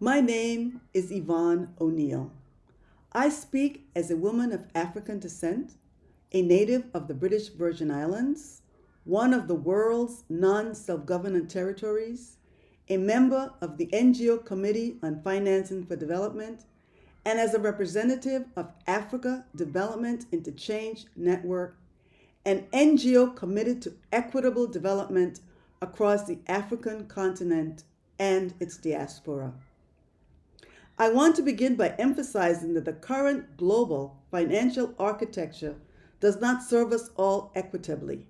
My name is Yvonne O'Neill. I speak as a woman of African descent, a native of the British Virgin Islands, one of the world's non-self-governed territories, a member of the NGO Committee on Financing for Development, and as a representative of Africa Development Interchange Network, an NGO committed to equitable development across the African continent and its diaspora. I want to begin by emphasizing that the current global financial architecture does not serve us all equitably.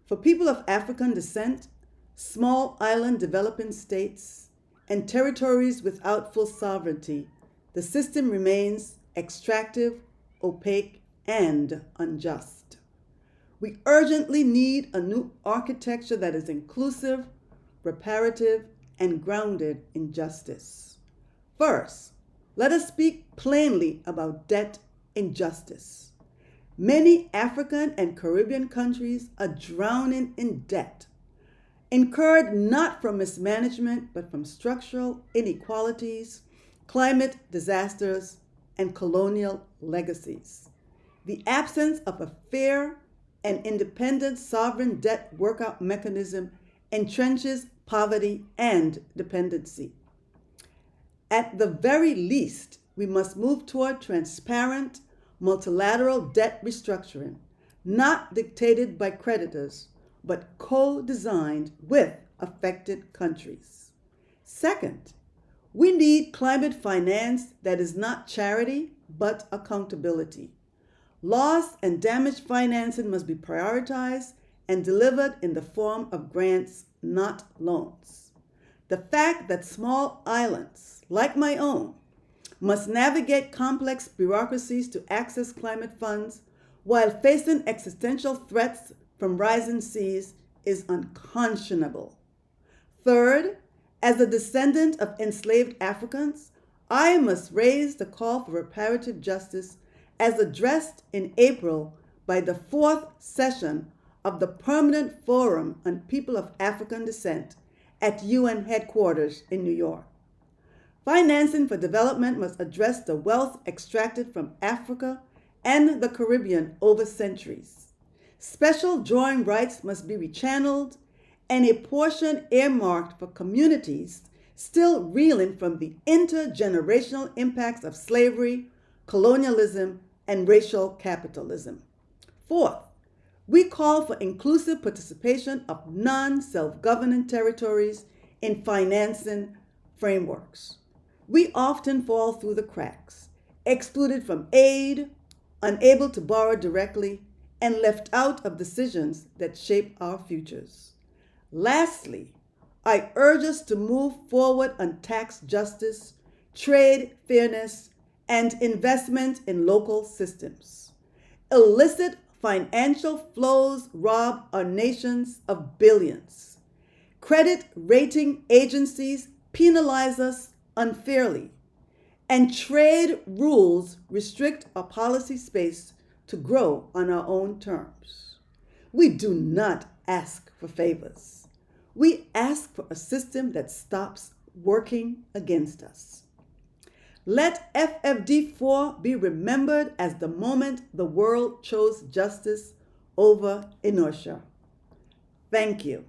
For people of African descent, small island developing states, and territories without full sovereignty, the system remains extractive, opaque, and unjust. We urgently need a new architecture that is inclusive, reparative, and grounded in justice. First, let us speak plainly about debt injustice. Many African and Caribbean countries are drowning in debt, incurred not from mismanagement, but from structural inequalities, climate disasters, and colonial legacies. The absence of a fair and independent sovereign debt workout mechanism entrenches poverty and dependency. At the very least, we must move toward transparent, multilateral debt restructuring, not dictated by creditors, but co-designed with affected countries. Second, we need climate finance that is not charity, but accountability. Loss and damage financing must be prioritized and delivered in the form of grants, not loans. The fact that small islands, like my own, must navigate complex bureaucracies to access climate funds while facing existential threats from rising seas is unconscionable. Third, as a descendant of enslaved Africans, I must raise the call for reparative justice as addressed in April by the fourth session of the Permanent Forum on People of African Descent at UN headquarters in New York. Financing for development must address the wealth extracted from Africa and the Caribbean over centuries. Special drawing rights must be rechanneled and a portion earmarked for communities still reeling from the intergenerational impacts of slavery, colonialism, and racial capitalism. Fourth, we call for inclusive participation of non-self-governing territories in financing frameworks. We often fall through the cracks, excluded from aid, unable to borrow directly, and left out of decisions that shape our futures. Lastly, I urge us to move forward on tax justice, trade fairness, and investment in local systems. Illicit financial flows rob our nations of billions. Credit rating agencies penalize us unfairly, and trade rules restrict our policy space to grow on our own terms. We do not ask for favors. We ask for a system that stops working against us. Let FFD4 be remembered as the moment the world chose justice over inertia. Thank you.